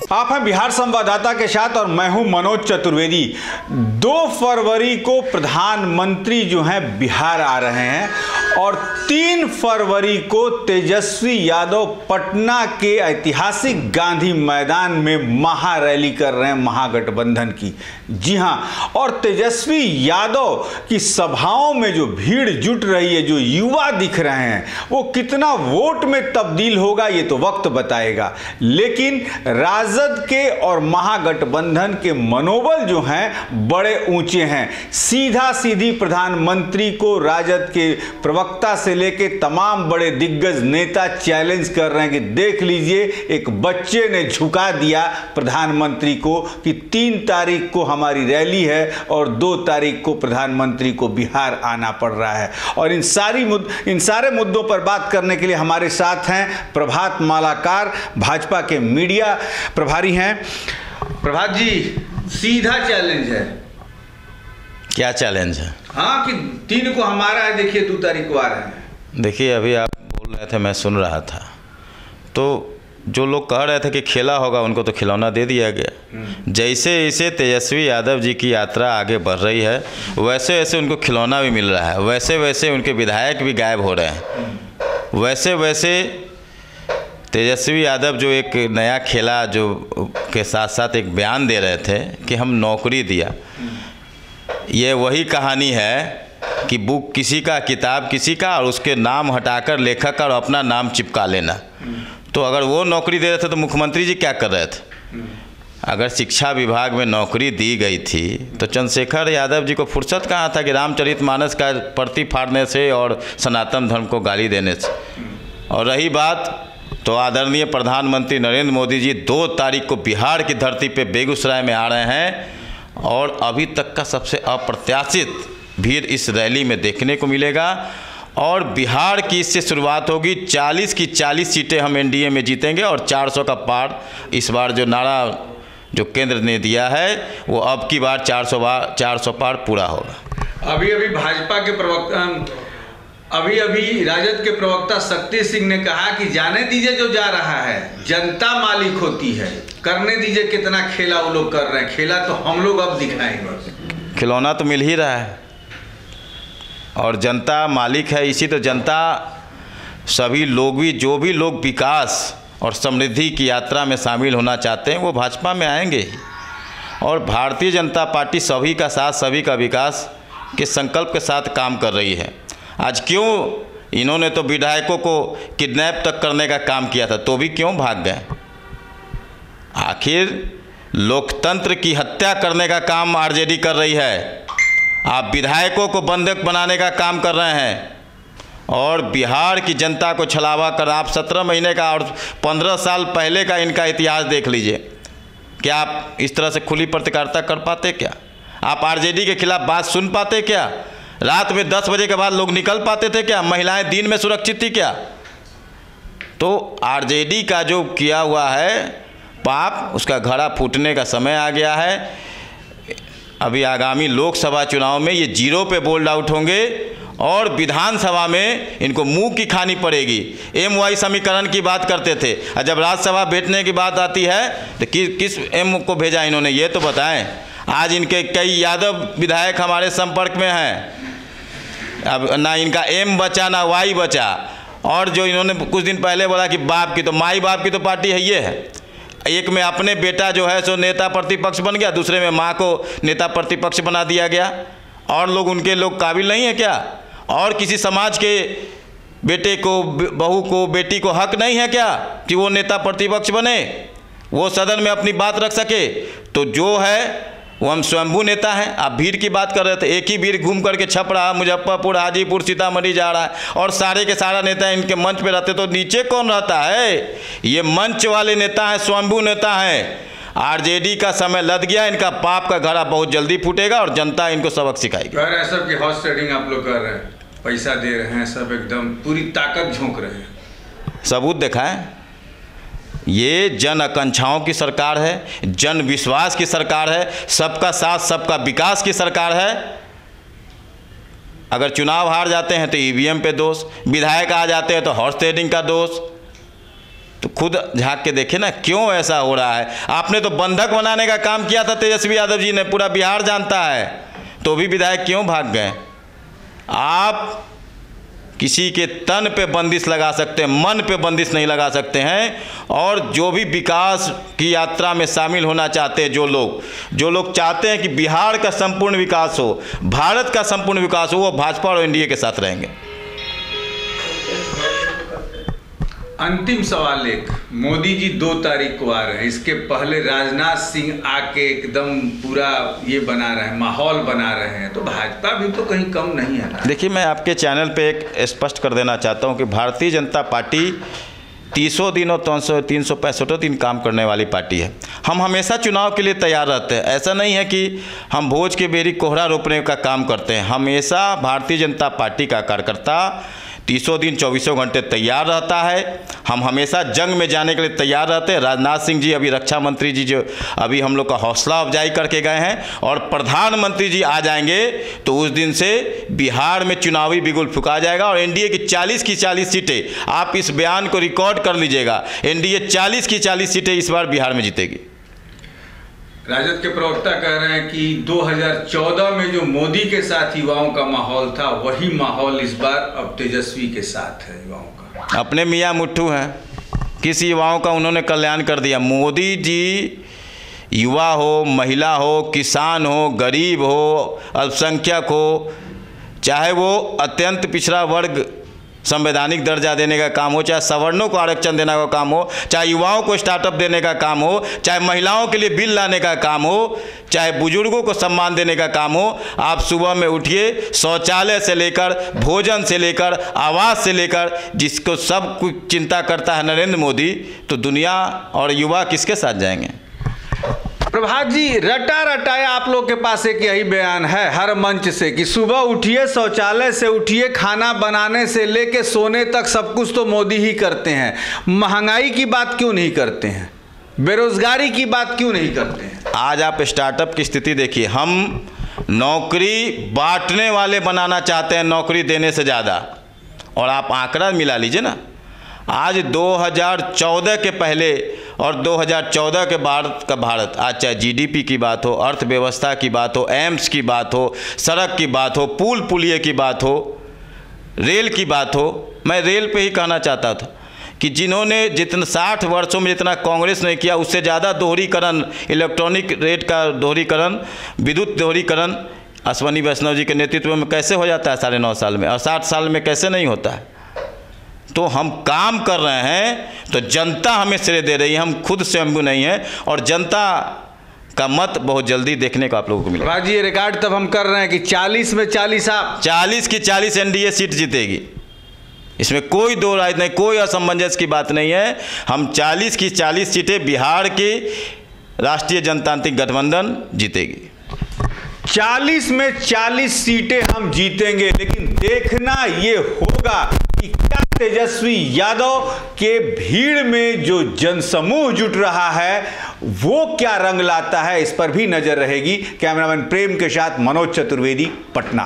आप हैं बिहार संवाददाता के साथ और मैं हूं मनोज चतुर्वेदी। 2 फरवरी को प्रधानमंत्री जो हैं बिहार आ रहे हैं और 3 फरवरी को तेजस्वी यादव पटना के ऐतिहासिक गांधी मैदान में महारैली कर रहे हैं महागठबंधन की। जी हां, और तेजस्वी यादव की सभाओं में जो भीड़ जुट रही है, जो युवा दिख रहे हैं, वो कितना वोट में तब्दील होगा ये तो वक्त बताएगा। लेकिन राजद के और महागठबंधन के मनोबल जो हैं बड़े ऊंचे हैं। सीधा सीधी प्रधानमंत्री को राजद के प्रवक्ता से लेके तमाम बड़े दिग्गज नेता चैलेंज कर रहे हैं कि देख लीजिए, एक बच्चे ने झुका दिया प्रधानमंत्री को कि 3 तारीख को हमारी रैली है और 2 तारीख को प्रधानमंत्री को बिहार आना पड़ रहा है। और इन सारे मुद्दों पर बात करने के लिए हमारे साथ हैं प्रभात मालाकार, भाजपा के मीडिया प्रभारी हैं। प्रभात जी, सीधा चैलेंज है। क्या चैलेंज है? हाँ, कि 3 को हमारा है, देखिए 2 तारीख को आ रहे हैं। देखिए, अभी आप बोल रहे थे, मैं सुन रहा था, तो जो लोग कह रहे थे कि खेला होगा, उनको तो खिलौना दे दिया गया। जैसे जैसे तेजस्वी यादव जी की यात्रा आगे बढ़ रही है, वैसे वैसे उनको खिलौना भी मिल रहा है, वैसे वैसे उनके विधायक भी गायब हो रहे हैं। वैसे वैसे तेजस्वी यादव जो एक नया खेला जो के साथ साथ एक बयान दे रहे थे कि हम नौकरी दिया, ये वही कहानी है कि बुक किसी का, किताब किसी का, और उसके नाम हटाकर लेखक और अपना नाम चिपका लेना। तो अगर वो नौकरी दे रहे थे तो मुख्यमंत्री जी क्या कर रहे थे? अगर शिक्षा विभाग में नौकरी दी गई थी तो चंद्रशेखर यादव जी को फुर्सत कहाँ था कि रामचरितमानस का प्रति फाड़ने से और सनातन धर्म को गाली देने से। और रही बात, तो आदरणीय प्रधानमंत्री नरेंद्र मोदी जी 2 तारीख को बिहार की धरती पे बेगूसराय में आ रहे हैं और अभी तक का सबसे अप्रत्याशित भीड़ इस रैली में देखने को मिलेगा। और बिहार की इससे शुरुआत होगी। 40 की 40 सीटें हम एनडीए में जीतेंगे और 400 का पार, इस बार जो नारा जो केंद्र ने दिया है वो अब की बार 400 पार पूरा होगा। अभी भाजपा के प्रवक्ता, अभी राजद के प्रवक्ता शक्ति सिंह ने कहा कि जाने दीजिए, जो जा रहा है जनता मालिक होती है, करने दीजिए, कितना खेला वो लोग कर रहे हैं, खेला तो हम लोग अब दिखाएंगे। खिलौना तो मिल ही रहा है और जनता मालिक है। इसी तो जनता, सभी लोग भी, जो भी लोग विकास और समृद्धि की यात्रा में शामिल होना चाहते हैं वो भाजपा में आएंगे ही। और भारतीय जनता पार्टी सभी का साथ, सभी का विकास के संकल्प के साथ काम कर रही है। आज क्यों इन्होंने तो विधायकों को किडनैप तक करने का काम किया था, तो भी क्यों भाग गए? आखिर लोकतंत्र की हत्या करने का काम आरजेडी कर रही है। आप विधायकों को बंधक बनाने का काम कर रहे हैं और बिहार की जनता को छलावा कर, आप 17 महीने का और 15 साल पहले का इनका इतिहास देख लीजिए। क्या आप इस तरह से खुली पत्रकारिता कर पाते? क्या आप आरजेडी के खिलाफ बात सुन पाते? क्या रात में 10 बजे के बाद लोग निकल पाते थे? क्या महिलाएं दिन में सुरक्षित थी? क्या? तो आरजेडी का जो किया हुआ है पाप, उसका घड़ा फूटने का समय आ गया है। अभी आगामी लोकसभा चुनाव में ये 0 पे बोल्ड आउट होंगे और विधानसभा में इनको मुंह की खानी पड़ेगी। MY समीकरण की बात करते थे, और जब राज्यसभा बैठने की बात आती है तो किस M को भेजा इन्होंने, ये तो बताएं। आज इनके कई यादव विधायक हमारे संपर्क में हैं। अब ना इनका M बचा ना Y बचा। और जो इन्होंने कुछ दिन पहले बोला कि बाप की तो, माई बाप की तो पार्टी है, ये है। एक में अपने बेटा जो है सो नेता प्रतिपक्ष बन गया, दूसरे में माँ को नेता प्रतिपक्ष बना दिया गया। और लोग, उनके लोग काबिल नहीं है क्या? और किसी समाज के बेटे को, बहू को, बेटी को हक नहीं है क्या कि वो नेता प्रतिपक्ष बने, वो सदन में अपनी बात रख सके? तो जो है वो हम स्वयंभू नेता हैं। आप भीड़ की बात कर रहे थे, एक ही भीड़ घूम करके छप रहा, मुजफ्फरपुर, हाजीपुर, सीतामढ़ी जा रहा है और सारे के सारा नेता इनके मंच पे रहते, तो नीचे कौन रहता है? ये मंच वाले नेता हैं, स्वयंभू नेता हैं। आरजेडी का समय लद गया, इनका पाप का घड़ा बहुत जल्दी फूटेगा और जनता इनको सबक सिखाएगी। सब की हॉर्स ट्रेडिंग आप लोग कर रहे हैं, पैसा दे रहे हैं, सब एकदम पूरी ताकत झोंक रहे हैं। सबूत दिखाएं। ये जन आकांक्षाओं की सरकार है, जन विश्वास की सरकार है, सबका साथ सबका विकास की सरकार है। अगर चुनाव हार जाते हैं तो ईवीएम पे दोष, विधायक आ जाते हैं तो हॉर्स ट्रेडिंग का दोष। तो खुद झांक के देखे ना क्यों ऐसा हो रहा है। आपने तो बंधक बनाने का काम किया था तेजस्वी यादव जी ने, पूरा बिहार जानता है, तो भी विधायक क्यों भाग गए। आप किसी के तन पे बंदिश लगा सकते हैं, मन पे बंदिश नहीं लगा सकते हैं। और जो भी विकास की यात्रा में शामिल होना चाहते हैं, जो लोग चाहते हैं कि बिहार का संपूर्ण विकास हो, भारत का संपूर्ण विकास हो, वो भाजपा और एनडीए के साथ रहेंगे। अंतिम सवाल एक, मोदी जी 2 तारीख को आ रहे हैं, इसके पहले राजनाथ सिंह आके एकदम पूरा ये बना रहे हैं, माहौल बना रहे हैं, तो भाजपा भी तो कहीं कम नहीं है ना। देखिए, मैं आपके चैनल पे एक स्पष्ट कर देना चाहता हूँ कि भारतीय जनता पार्टी 300 दिन और 365 दिन काम करने वाली पार्टी है। हम हमेशा चुनाव के लिए तैयार रहते हैं। ऐसा नहीं है कि हम भोज के बेरी कोहरा रोपने का काम करते हैं। हमेशा भारतीय जनता पार्टी का कार्यकर्ता 300 दिन 24 घंटे तैयार रहता है। हम हमेशा जंग में जाने के लिए तैयार रहते हैं। राजनाथ सिंह जी, अभी रक्षा मंत्री जी जो अभी हम लोग का हौसला अफजाई करके गए हैं, और प्रधानमंत्री जी आ जाएंगे तो उस दिन से बिहार में चुनावी बिगुल फूंका जाएगा। और एनडीए की 40 की 40 सीटें, आप इस बयान को रिकॉर्ड कर लीजिएगा, एनडीए 40 की 40 सीटें इस बार बिहार में जीतेगी। राजद के प्रवक्ता कह रहे हैं कि 2014 में जो मोदी के साथ युवाओं का माहौल था, वही माहौल इस बार अब तेजस्वी के साथ है युवाओं का। अपने मियाँ मुट्ठू हैं, किस युवाओं का उन्होंने कल्याण कर दिया। मोदी जी युवा हो, महिला हो, किसान हो, गरीब हो, अल्पसंख्यक हो, चाहे वो अत्यंत पिछड़ा वर्ग संवैधानिक दर्जा देने का काम हो, चाहे सवर्णों को आरक्षण देने का काम हो, चाहे युवाओं को स्टार्टअप देने का काम हो, चाहे महिलाओं के लिए बिल लाने का काम हो, चाहे बुजुर्गों को सम्मान देने का काम हो। आप सुबह में उठिए, शौचालय से लेकर भोजन से लेकर आवास से लेकर जिसको सब कुछ चिंता करता है नरेंद्र मोदी, तो दुनिया और युवा किसके साथ जाएंगे। प्रभात जी, रटा रटाया आप लोग के पास एक यही बयान है हर मंच से कि सुबह उठिए, शौचालय से उठिए, खाना बनाने से लेके सोने तक सब कुछ तो मोदी ही करते हैं। महंगाई की बात क्यों नहीं करते हैं, बेरोजगारी की बात क्यों नहीं करते हैं। आज आप स्टार्टअप की स्थिति देखिए, हम नौकरी बांटने वाले बनाना चाहते हैं नौकरी देने से ज़्यादा। और आप आंकड़ा मिला लीजिए ना, आज 2014 के पहले और 2014 के बाद का भारत, आज चाहे जीडीपी की बात हो, अर्थव्यवस्था की बात हो, एम्स की बात हो, सड़क की बात हो, पुल पुलिये की बात हो, रेल की बात हो। मैं रेल पे ही कहना चाहता था कि जिन्होंने जितना 60 वर्षों में जितना कांग्रेस ने किया, उससे ज़्यादा दोहरीकरण, इलेक्ट्रॉनिक रेट का दोहरीकरण, विद्युत दोहरीकरण अश्वनी वैष्णव जी के नेतृत्व में कैसे हो जाता है 9.5 साल में, और 60 साल में कैसे नहीं होता है। तो हम काम कर रहे हैं तो जनता हमें श्रेय दे रही है, हम खुद स्वयंभू नहीं हैं। और जनता का मत बहुत जल्दी देखने को आप लोगों को मिलेगा। राज जी, ये रिकॉर्ड तब हम कर रहे हैं कि 40 में 40 आप 40 की 40 एनडीए सीट जीतेगी, इसमें कोई दो राय नहीं, कोई असमंजस की बात नहीं है। हम 40 की 40 सीटें बिहार की राष्ट्रीय जनतांत्रिक गठबंधन जीतेगी। 40 में 40 सीटें हम जीतेंगे, लेकिन देखना ये होगा कि क्या तेजस्वी यादव के भीड़ में जो जनसमूह जुट रहा है वो क्या रंग लाता है, इस पर भी नजर रहेगी। कैमरामैन प्रेम के साथ मनोज चतुर्वेदी, पटना।